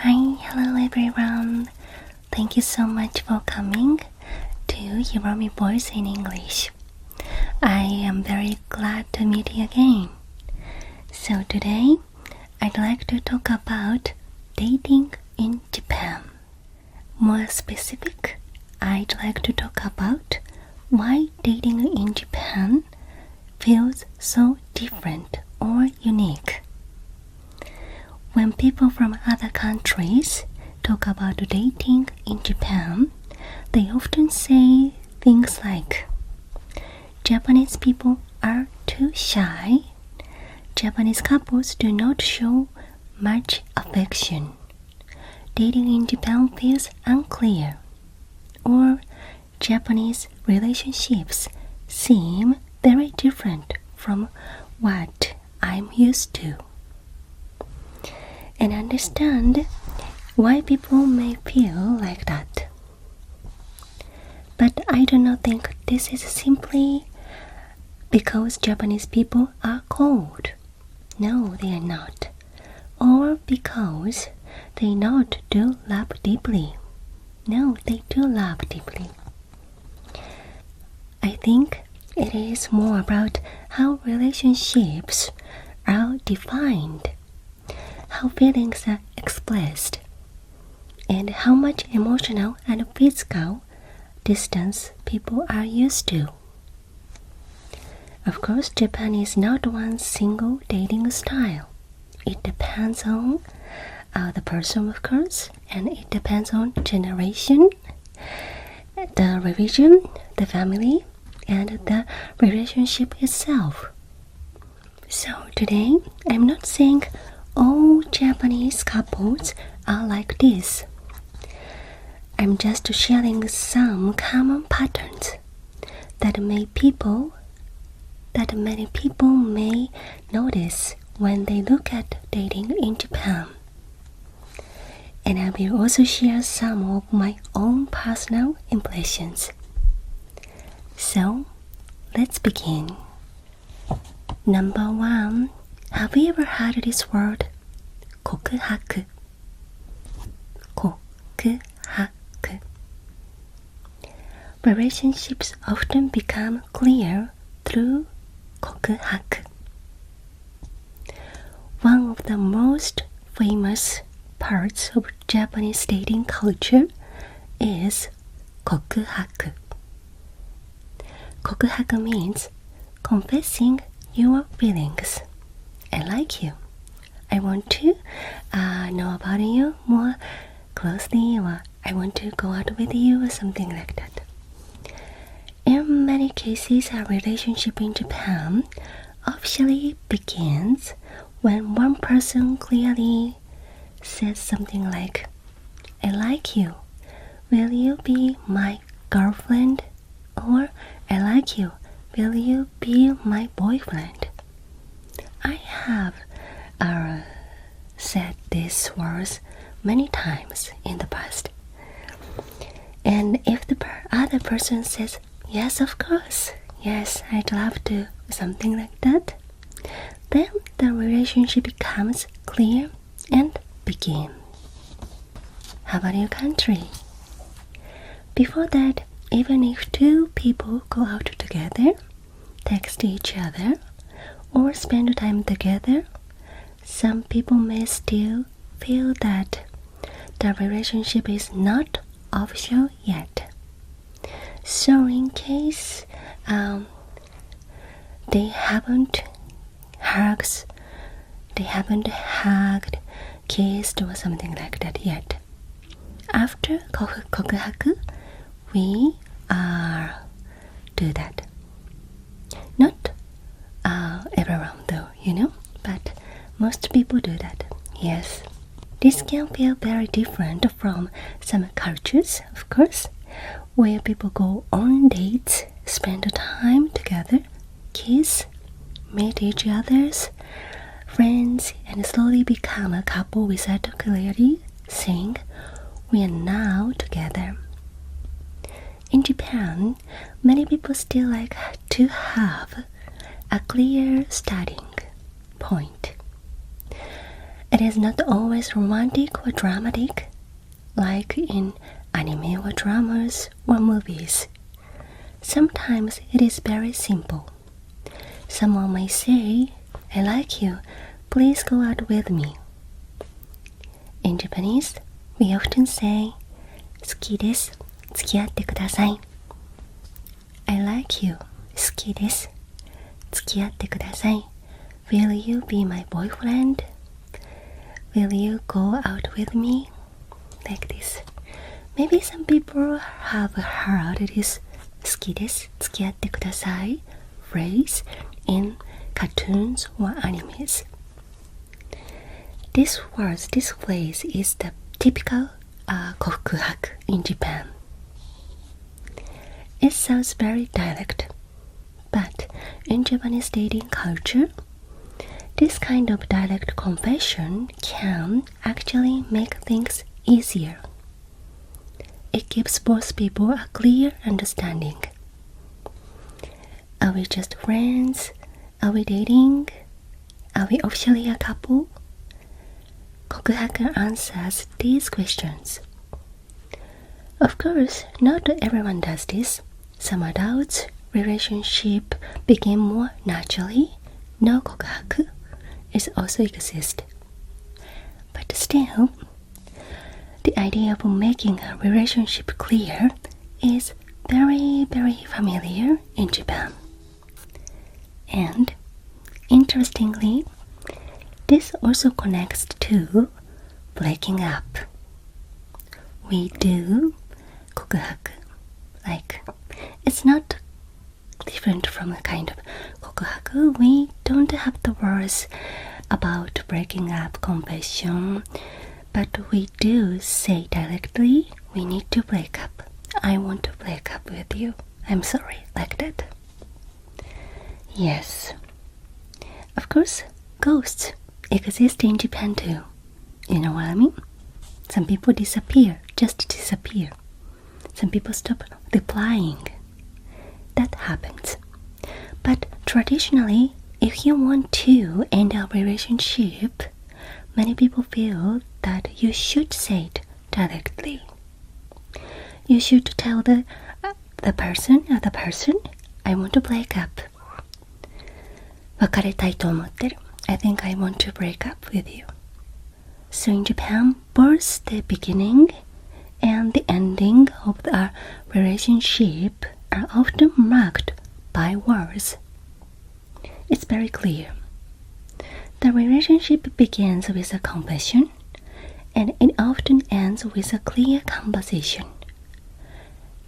Hello everyone. Thank you so much for coming to HiromiVoice in English. I am very glad to meet you again. So today, I'd like to talk about dating in Japan. More specific, I'd like to talk about why dating in Japan feels so different or unique. When people from other countries talk about dating in Japan, they often say things like, Japanese people are too shy, Japanese couples do not show much affection, dating in Japan feels unclear, or Japanese relationships seem very different from what I'm used to. And understand why people may feel like that. But I do not think this is simply because Japanese people are cold. No, they are not. Or because they not do love deeply. No, they do love deeply. I think it is more about how relationships are defined, how feelings are expressed, and how much emotional and physical distance people are used to. Of course, Japan is not one single dating style. It depends on the person, of course, and it depends on generation, the religion, the family, and the relationship itself. So today, I'm not saying all Japanese couples are like this. I'm just sharing some common patterns that many people may notice when they look at dating in Japan. And I will also share some of my own personal impressions. So, let's begin. Number 1. Have you ever heard this word? 告白. 告白. Relationships often become clear through 告白. One of the most famous parts of Japanese dating culture is 告白. 告白 means confessing your feelings. I like you. I want to know about you more closely, or I want to go out with you, or something like that. In many cases, a relationship in Japan officially begins when one person clearly says something like, I like you. Will you be my girlfriend? Or I like you. Will you be my boyfriend? I have said these words many times in the past. And if the other person says, yes, of course, yes, I'd love to, something like that, then the relationship becomes clear and begin. How about your country? Before that, even if two people go out together, text each other, or spend time together, some people may still feel that the relationship is not official yet. So in case they haven't hugged, kissed, or something like that yet, after 告白, we do that. Not everyone though, but most people do that. Yes. This can feel very different from some cultures, of course, where people go on dates, spend time together, kiss, meet each other's friends, and slowly become a couple without clearly saying, we are now together. In Japan, many people still like to have a clear starting point. It is not always romantic or dramatic, like in anime or dramas or movies. Sometimes it is very simple. Someone may say, I like you, please go out with me. In Japanese, we often say, 好きです、付き合ってください。I like you, 好きです、付き合ってください。Will you be my boyfriend? Will you go out with me? Like this. Maybe some people have heard this 好きです、付き合ってください phrase in cartoons or animes. This phrase is the typical 告白 in Japan. It sounds very direct, but in Japanese dating culture, this kind of direct confession can actually make things easier. It gives both people a clear understanding. Are we just friends? Are we dating? Are we officially a couple? 告白 answers these questions. Of course, not everyone does this. Some adults' relationship begin more naturally. No 告白 is also exist. But still, the idea of making a relationship clear is very, very familiar in Japan. And interestingly, this also connects to breaking up. We do 告白 like it's not different from a kind of 告白. We don't have the words about breaking up confession, but we do say directly we need to break up. I want to break up with you. I'm sorry, like that. Yes. Of course, ghosts exist in Japan too. You know what I mean? Some people disappear, just disappear. Some people stop replying. That happens. But traditionally, if you want to end a relationship, many people feel that you should say it directly. You should tell the person, I want to break up. 別れたいと思ってる. I think I want to break up with you. So in Japan, both the beginning and the ending of the relationship are often marked by words. It's very clear. The relationship begins with a confession, and it often ends with a clear conversation.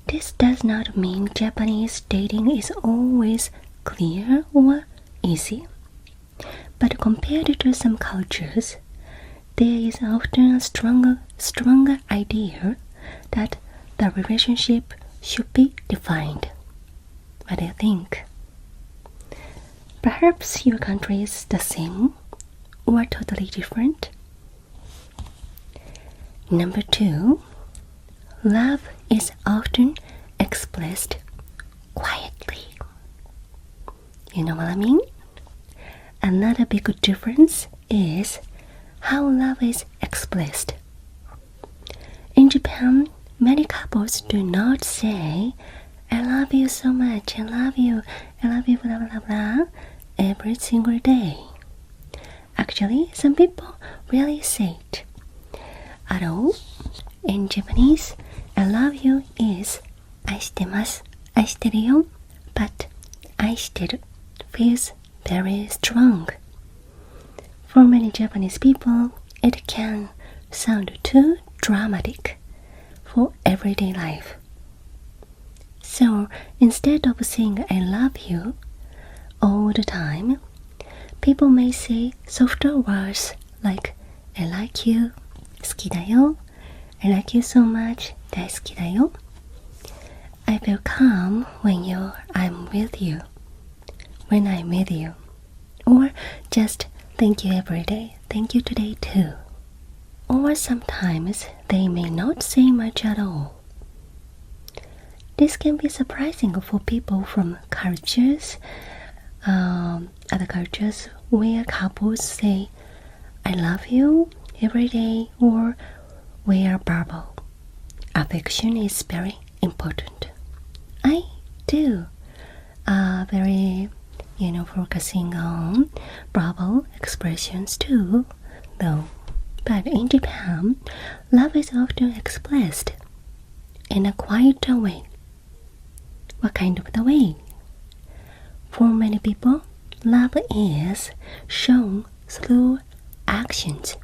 This does not mean Japanese dating is always clear or easy. But compared to some cultures, there is often a stronger idea that the relationship should be defined. What do you think? Perhaps your country is the same or totally different. Number 2, love is often expressed quietly. You know what I mean? Another big difference is how love is expressed. In Japan, many couples do not say, I love you so much, I love you, blah blah blah, every single day. Actually, some people really say it. At all, in Japanese, I love you is 愛してます、愛してるよ, but 愛してる feels very strong. For many Japanese people, it can sound too dramatic for everyday life. So instead of saying I love you all the time, people may say softer words like I like you, 好きだよ, I like you so much, 大好きだよ. I feel calm when I'm with you, when I'm with you. Or just thank you every day, thank you today too. Or sometimes they may not say much at all. This can be surprising for people from cultures, other cultures where couples say I love you every day or we are verbal. Affection is very important. I do very, focusing on verbal expressions too, though. But in Japan, love is often expressed in a quieter way. What kind of the way? For many people, love is shown through actions.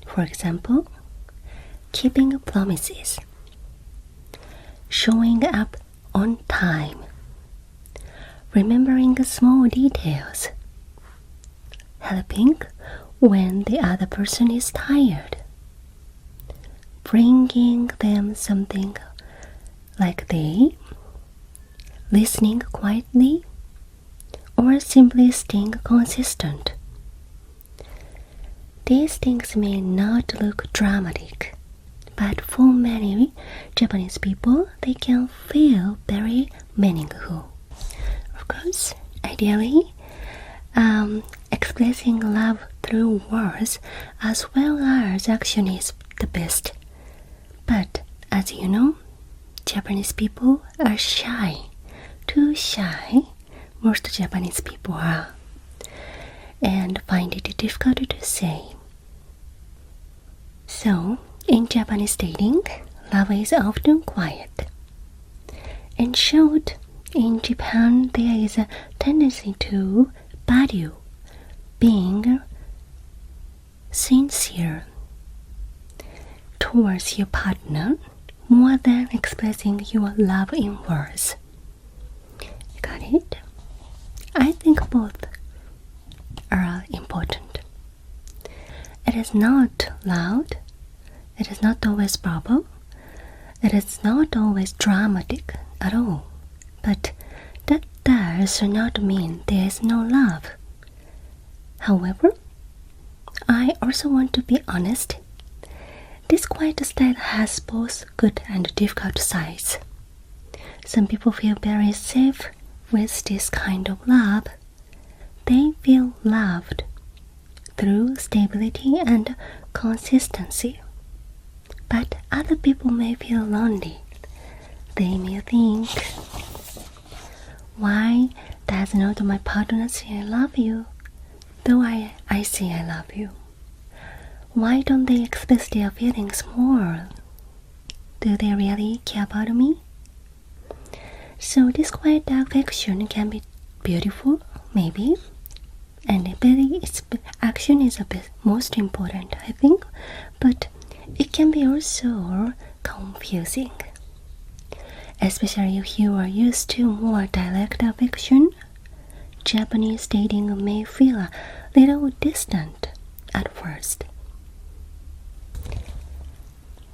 For example, keeping promises, showing up on time, remembering small details, helping when the other person is tired, bringing them something like tea, listening quietly, or simply staying consistent. These things may not look dramatic, but for many Japanese people, they can feel very meaningful. Of course, ideally, expressing love through words as well as action is the best. But as you know, Japanese people are shy. Too shy, most Japanese people are, and find it difficult to say. So, in Japanese dating, love is often quiet. In short, in Japan, there is a tendency to value being sincere towards your partner more than expressing your love in words. Got it? I think both are important. It is not loud. It is not always verbal. It is not always dramatic at all. But that does not mean there is no love. However, I also want to be honest. This quiet style has both good and difficult sides. Some people feel very safe with this kind of love. They feel loved through stability and consistency. But other people may feel lonely. They may think, why does not my partner say I love you, though I say I love you? Why don't they express their feelings more? Do they really care about me? So this quiet affection can be beautiful, maybe, and its action is the most important, I think, but it can be also confusing, especially if you are used to more direct affection. Japanese dating may feel a little distant at first.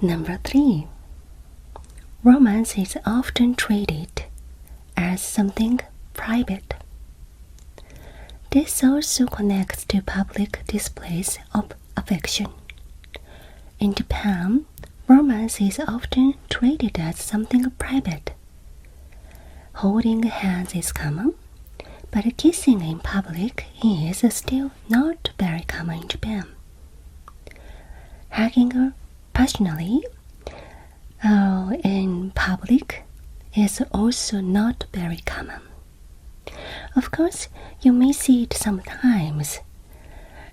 Number 3. Romance is often treated as something private. This also connects to public displays of affection. In Japan, romance is often treated as something private. Holding hands is common, but kissing in public is still not very common in Japan. Hugging passionately in public is also not very common. Of course, you may see it sometimes,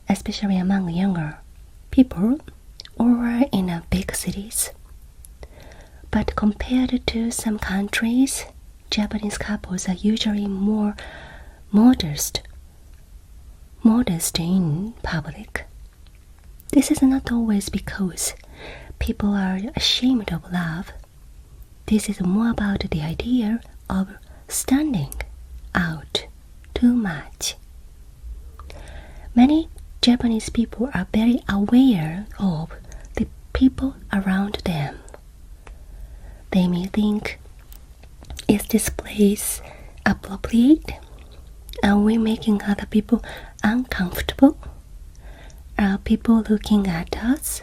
especially among younger people or in big cities. But compared to some countries, Japanese couples are usually more modest in public. This is not always because people are ashamed of love. This is more about the idea of standing out too much. Many Japanese people are very aware of the people around them. They may think, is this place appropriate? Are we making other people uncomfortable? Are people looking at us?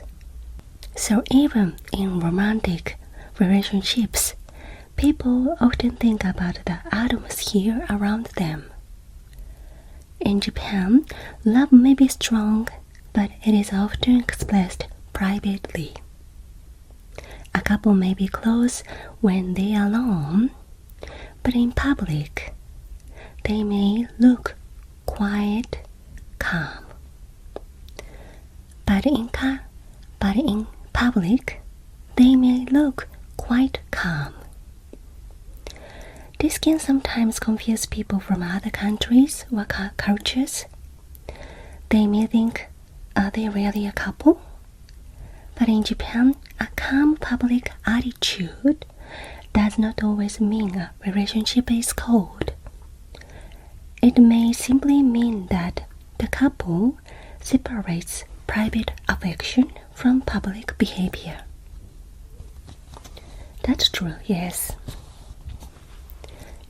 So even in romantic relationships, people often think about the atmosphere around them. In Japan, love may be strong, but it is often expressed privately. A couple may be close when they are alone, but in public, they may look quite calm. But in public, they may look quite calm. This can sometimes confuse people from other countries or cultures. They may think, are they really a couple? But in Japan, a calm public attitude does not always mean a relationship is cold. It may simply mean that the couple separates private affection from public behavior. That's true, yes.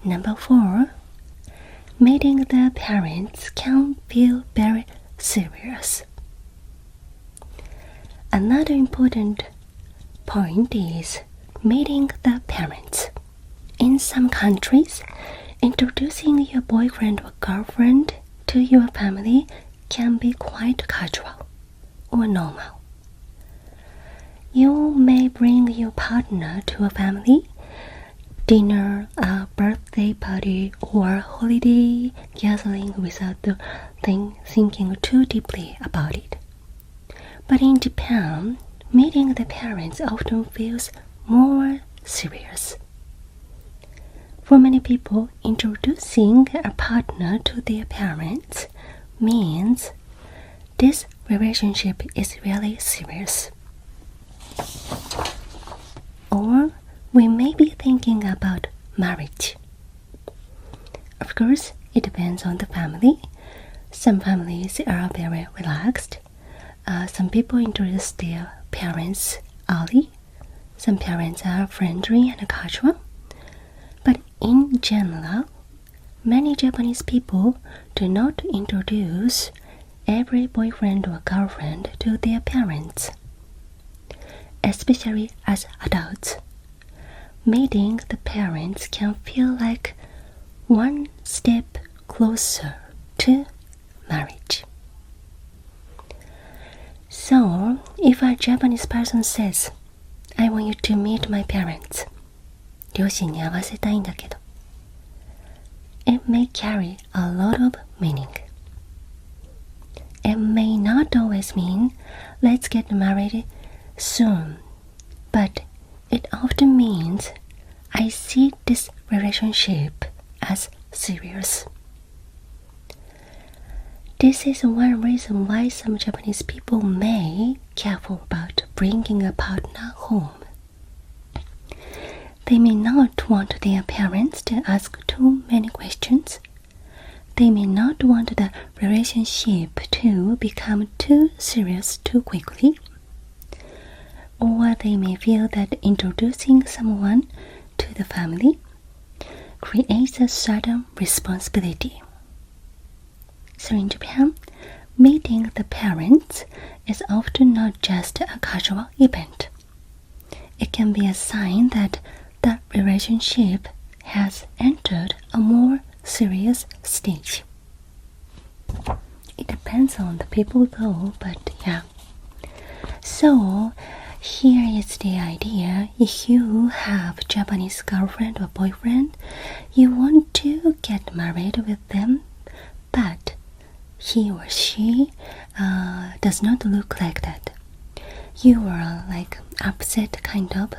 Number 4, meeting the parents can feel very serious. Another important point is meeting the parents. In some countries, introducing your boyfriend or girlfriend to your family can be quite casual or normal. You may bring your partner to a family dinner, a birthday party, or holiday gathering without thinking too deeply about it. But in Japan, meeting the parents often feels more serious. For many people, introducing a partner to their parents means this relationship is really serious. Or we may be thinking about marriage. Of course, it depends on the family. Some families are very relaxed. Some people introduce their parents early. Some parents are friendly and casual. But in general, many Japanese people do not introduce every boyfriend or girlfriend to their parents. Especially as adults, meeting the parents can feel like one step closer to marriage. So, if a Japanese person says, I want you to meet my parents, 両親に会わせたいんだけど, it may carry a lot of meaning. It may not always mean, let's get married soon, but it often means I see this relationship as serious. This is one reason why some Japanese people may be careful about bringing a partner home. They may not want their parents to ask too many questions. They may not want the relationship to become too serious too quickly. Or they may feel that introducing someone to the family creates a certain responsibility. So in Japan, meeting the parents is often not just a casual event. It can be a sign that the relationship has entered a more serious stage. It depends on the people though, but yeah. So, here is the idea. If you have Japanese girlfriend or boyfriend, you want to get married with them, but he or she does not look like that. You are like upset kind of.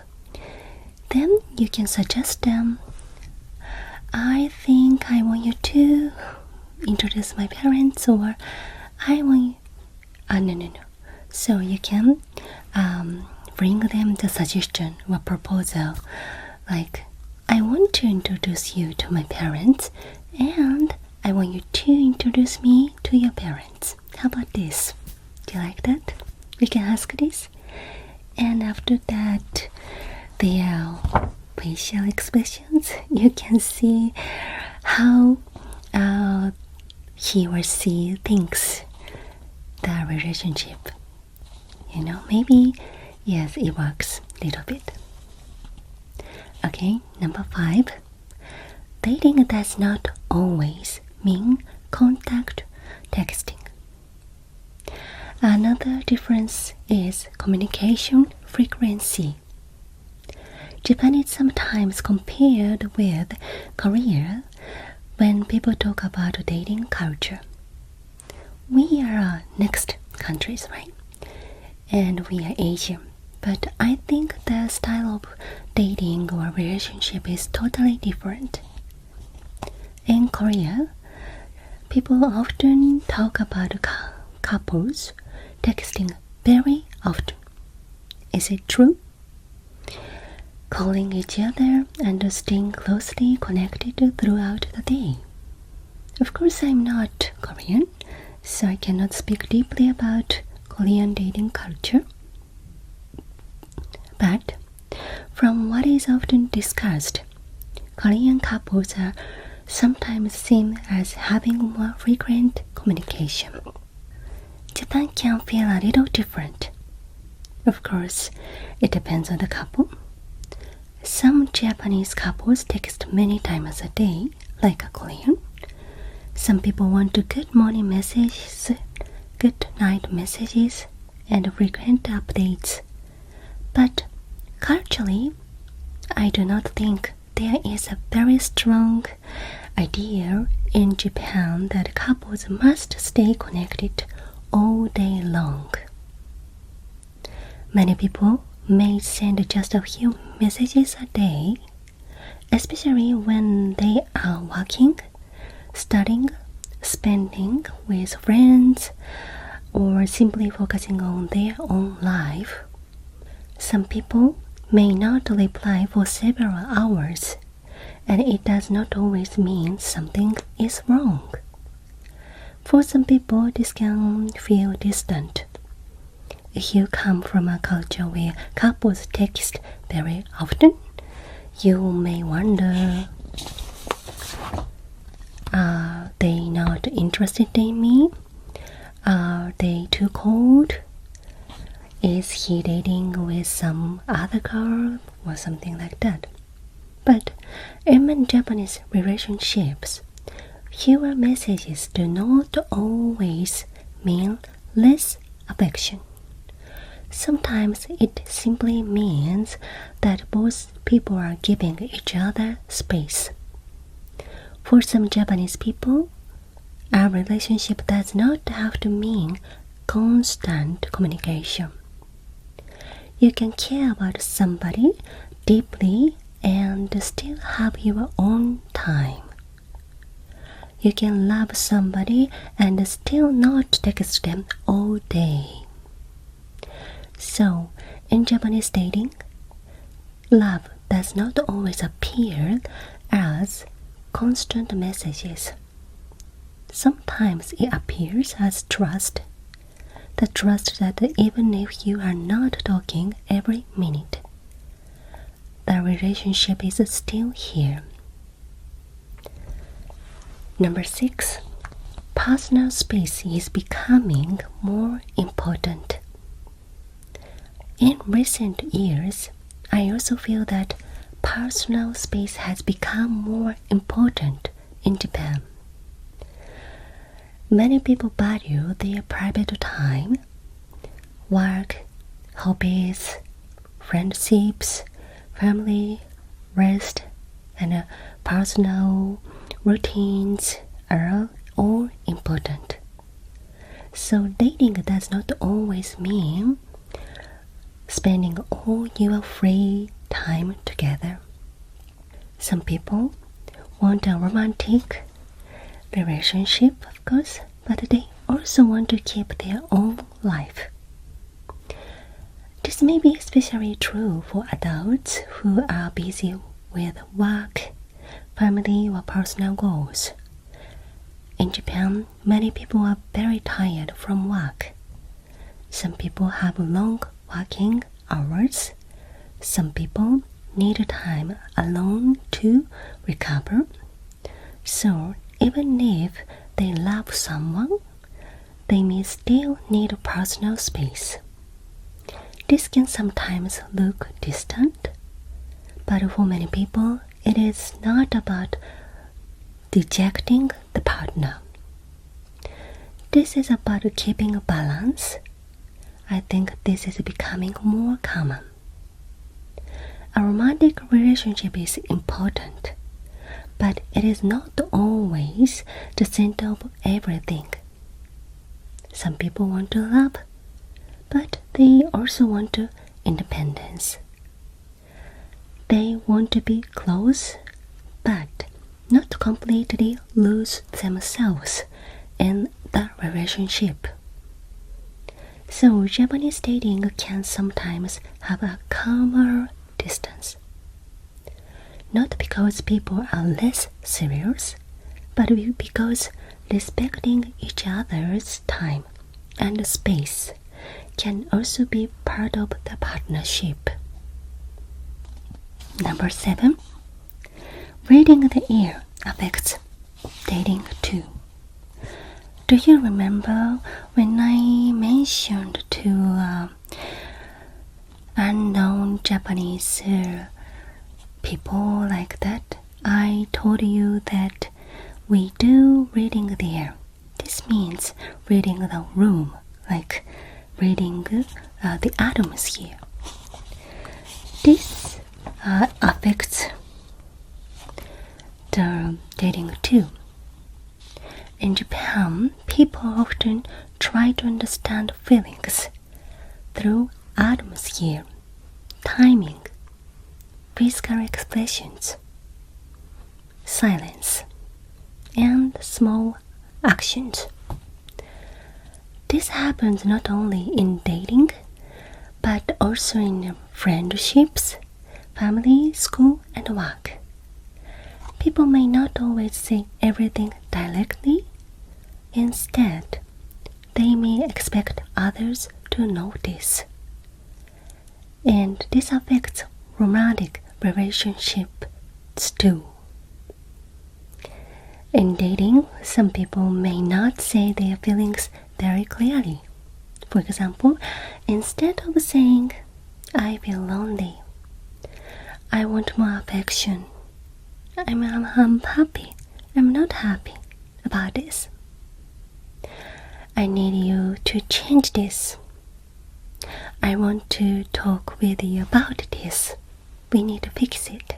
Then you can suggest them, I think I want you to introduce my parents, or I want you, no. So you can bring them the suggestion or proposal, like, I want to introduce you to my parents, and I want you to introduce me to your parents. How about this? Do you like that? We can ask this. And after that, their facial expressions, you can see how he or she thinks the relationship. You know, maybe, yes, it works a little bit. Okay, number 5. Dating does not always mean contact texting. Another difference is communication frequency. Japan is sometimes compared with Korea when people talk about dating culture. We are next countries, right? And we are Asian. But I think the style of dating or relationship is totally different. In Korea, people often talk about couples texting very often. Is it true? Calling each other and staying closely connected throughout the day. Of course, I'm not Korean, so I cannot speak deeply about Korean dating culture. But from what is often discussed, Korean couples are sometimes seen as having more frequent communication. Japan can feel a little different. Of course, it depends on the couple. Some Japanese couples text many times a day, like a Korean. Some people want good morning messages, good night messages, and frequent updates. But culturally, I do not think there is a very strong idea in Japan that couples must stay connected all day long. Many people may send just a few messages a day, especially when they are working, studying, spending with friends, or simply focusing on their own life. Some people may not reply for several hours, and it does not always mean something is wrong. For some people, this can feel distant. If you come from a culture where couples text very often, you may wonder, are they not interested in me? Are they too cold? Is he dating with some other girl or something like that? But in Japanese relationships, fewer messages do not always mean less affection. Sometimes it simply means that both people are giving each other space. For some Japanese people, a relationship does not have to mean constant communication. You can care about somebody deeply and still have your own time. You can love somebody and still not text them all day. So, in Japanese dating, love does not always appear as constant messages. Sometimes it appears as trust. The trust that even if you are not talking every minute, the relationship is still here. Number 6. Personal space is becoming more important. In recent years, I also feel that personal space has become more important in Japan. Many people value their private time, work, hobbies, friendships, family, rest, and personal routines are all important. So dating does not always mean spending all your free time together. Some people want a romantic relationship, of course, but they also want to keep their own life. This may be especially true for adults who are busy with work, family, or personal goals. In Japan, many people are very tired from work. Some people have long working hours. Some people need time alone to recover. So, even if they love someone, they may still need personal space. This can sometimes look distant, but for many people, it is not about rejecting the partner. This is about keeping a balance I think this is becoming more common. A romantic relationship is important, but it is not always the center of everything. Some people want to love, but they also want independence. They want to be close, but not completely lose themselves in the relationship. So Japanese dating can sometimes have a calmer distance. Not because people are less serious, but because respecting each other's time and space can also be part of the partnership. Number 7. Reading the ear affects dating too. Do you remember when I mentioned to unknown Japanese people like that? I told you that we do reading the ear. This means reading the room, like reading the atmosphere. This affects the dating too. In Japan, people often try to understand feelings through atmosphere, timing, physical expressions, silence, and small actions. This happens not only in dating, but also in friendships, family, school, and work. People may not always say everything directly. Instead, they may expect others to notice. And this affects romantic relationships too. In dating, some people may not say their feelings very clearly. For example, instead of saying, "I feel lonely," "I want more affection," I'm happy, I'm not happy about this," "I need you to change this," "I want to talk with you about this, we need to fix it."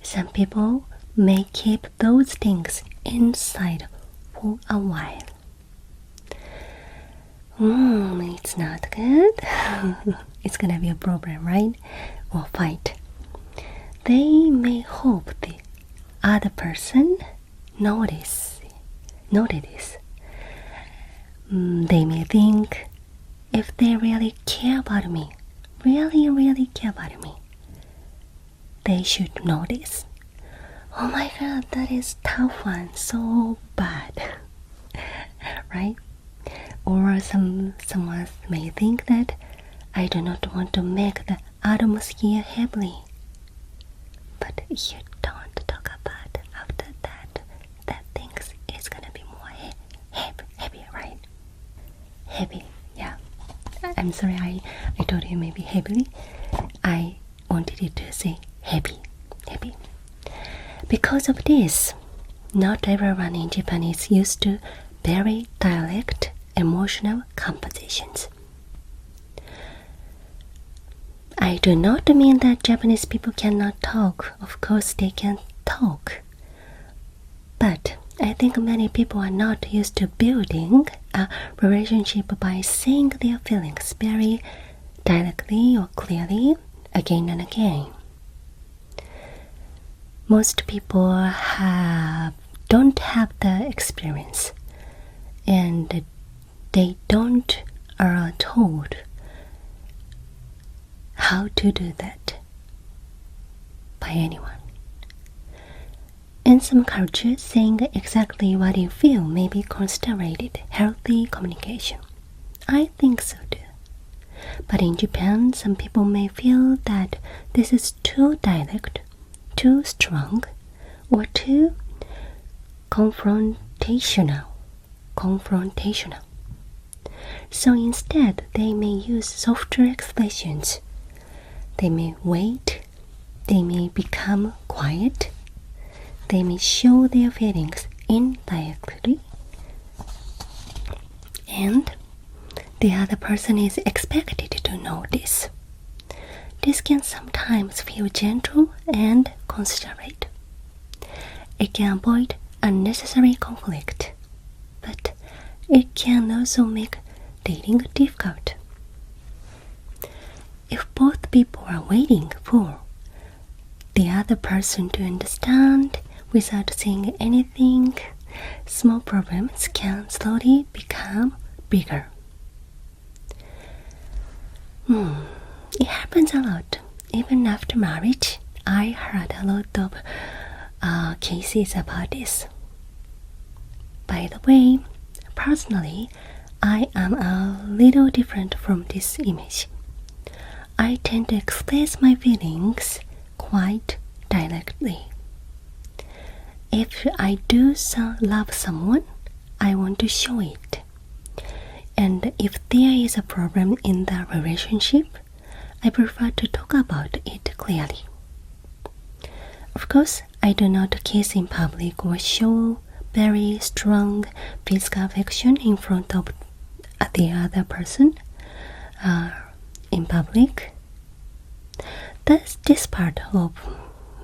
Some people may keep those things inside for a while. It's not good. It's gonna be a problem, right? Or fight. They may hope the other person notice this. They may think, if they really care about me, really care about me, they should notice. Oh my god, that is tough one, so bad. Right? Or someone may think that I do not want to make the atmosphere heavy. But you don't talk about after that things is gonna be more heavy, right? Heavy, yeah. I'm sorry, I told you maybe heavily. I wanted you to say heavy. Because of this, not everyone in Japan is used to very direct emotional compositions. I do not mean that Japanese people cannot talk. Of course they can talk. But I think many people are not used to building a relationship by saying their feelings very directly or clearly again and again. Most people don't have the experience, and they don't are told how to do that by anyone. In some cultures, saying exactly what you feel may be considered healthy communication. I think so too. But in Japan, some people may feel that this is too direct, too strong, or too confrontational. So instead, they may use softer expressions. They may wait, they may become quiet, they may show their feelings indirectly, and the other person is expected to know this. This can sometimes feel gentle and considerate. It can avoid unnecessary conflict, but it can also make dating difficult. If both people are waiting for the other person to understand without saying anything, small problems can slowly become bigger. It happens a lot. Even after marriage, I heard a lot of cases about this. By the way, personally, I am a little different from this image. I tend to express my feelings quite directly. If I do love someone, I want to show it. And if there is a problem in the relationship, I prefer to talk about it clearly. Of course, I do not kiss in public or show very strong physical affection in front of the other person in public. This part of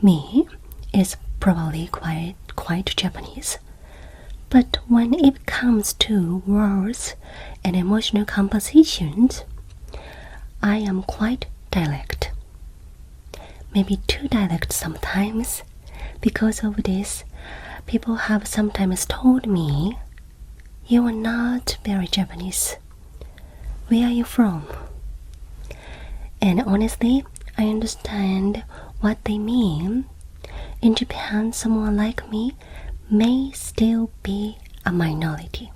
me is probably quite Japanese. But when it comes to words and emotional compositions, I am quite direct. Maybe too direct sometimes. Because of this, people have sometimes told me, "You are not very Japanese. Where are you from?" And honestly, I understand what they mean. In Japan, someone like me may still be a minority.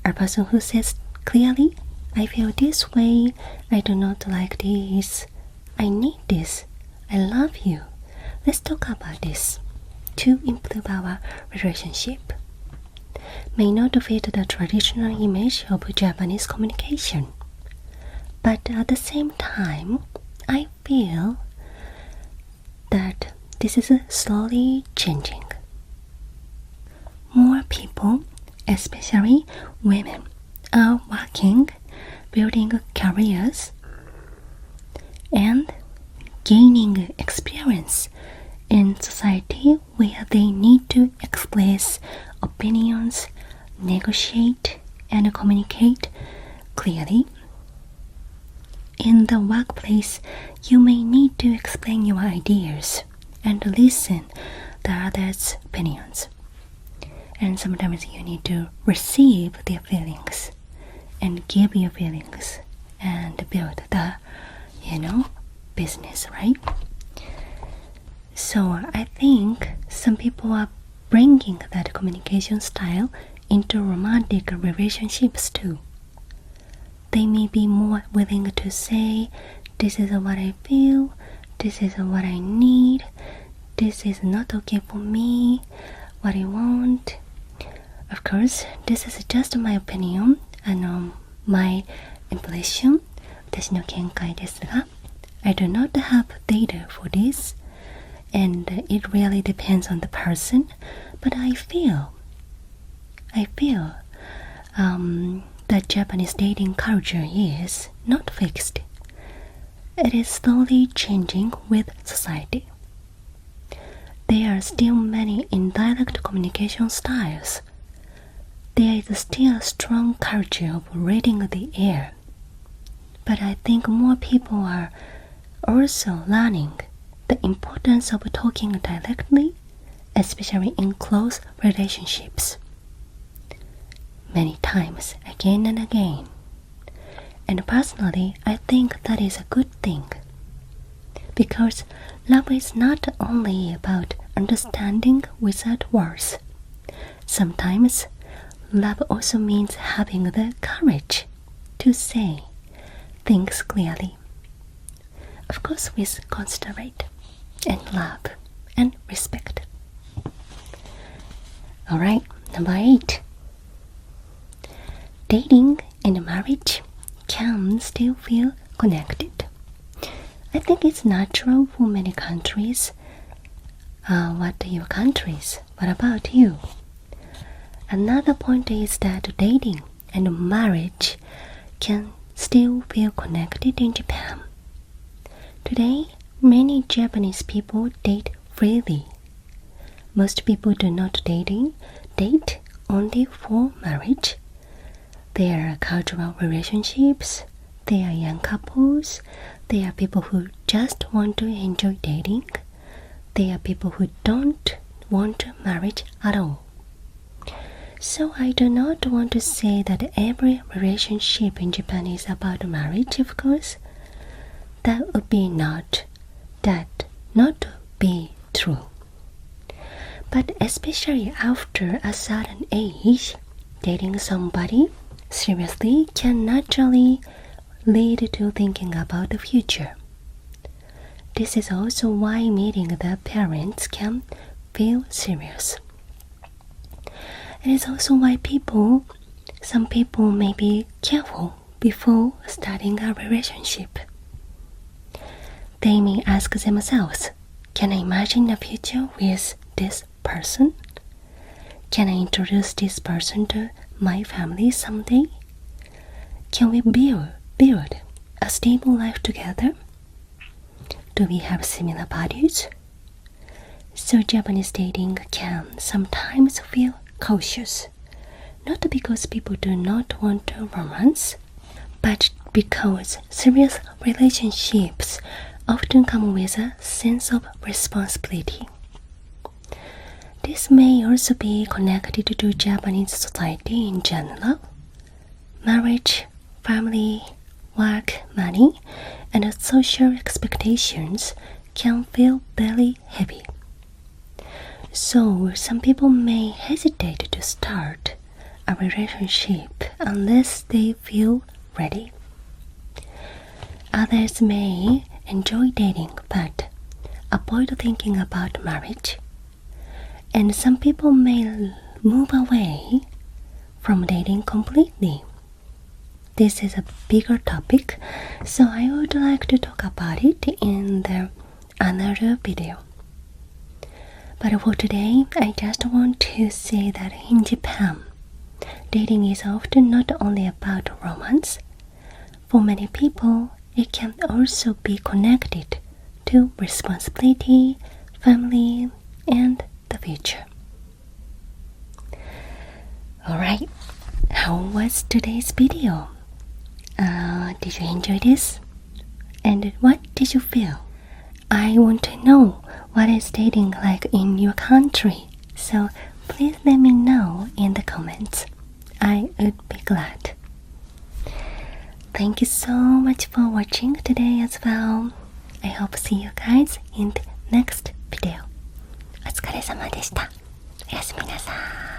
A person who says clearly, "I feel this way, I do not like this, I need this, I love you, let's talk about this to improve our relationship," may not fit the traditional image of Japanese communication. But at the same time, I feel that this is slowly changing. More people, especially women, are working, building careers, and gaining experience in society where they need to express opinions, negotiate, and communicate clearly. In the workplace, you may need to explain your ideas and listen to others' opinions. And sometimes you need to receive their feelings and give your feelings and build the, business, right? So I think some people are bringing that communication style into romantic relationships too. They may be more willing to say, "This is what I feel, this is what I need, this is not okay for me, what I want." Of course, this is just my opinion and my impression. 私の見解ですが、I do not have data for this, and it really depends on the person. But I feel that Japanese dating culture is not fixed. It is slowly changing with society. There are still many indirect communication styles. There is still a strong culture of reading the air. But I think more people are also learning the importance of talking directly, especially in close relationships. Many times, again and again. And personally, I think that is a good thing. Because love is not only about understanding without words. Sometimes, love also means having the courage to say things clearly. Of course, with considerate and love and respect. Alright, number 8. Dating and marriage can still feel connected. I think it's natural for many countries. What are your countries? What about you? Another point is that dating and marriage can still feel connected in Japan. Today, many Japanese people date freely. Most people do not date only for marriage. There are cultural relationships, there are young couples, there are people who just want to enjoy dating, there are people who don't want marriage at all. So I do not want to say that every relationship in Japan is about marriage, of course. That would not be true. But especially after a certain age, dating somebody seriously can naturally lead to thinking about the future. This is also why meeting the parents can feel serious. It is also why some people may be careful before starting a relationship. They may ask themselves, can I imagine a future with this person? Can I introduce this person to my family someday? Can we build a stable life together? Do we have similar values? So Japanese dating can sometimes feel cautious, not because people do not want to romance, but because serious relationships often come with a sense of responsibility. This may also be connected to Japanese society in general. Marriage, family, work, money, and social expectations can feel very heavy. So some people may hesitate to start a relationship unless they feel ready. Others may enjoy dating but avoid thinking about marriage. And some people may move away from dating completely. This is a bigger topic, so I would like to talk about it in another video. But for today, I just want to say that in Japan, dating is often not only about romance. For many people, it can also be connected to responsibility, family, and the future. Alright, how was today's video? Did you enjoy this? And what did you feel? I want to know what is dating like in your country, so please let me know in the comments. I would be glad. Thank you so much for watching today as well. I hope to see you guys in the next video. お疲れ様でした。おやすみなさい。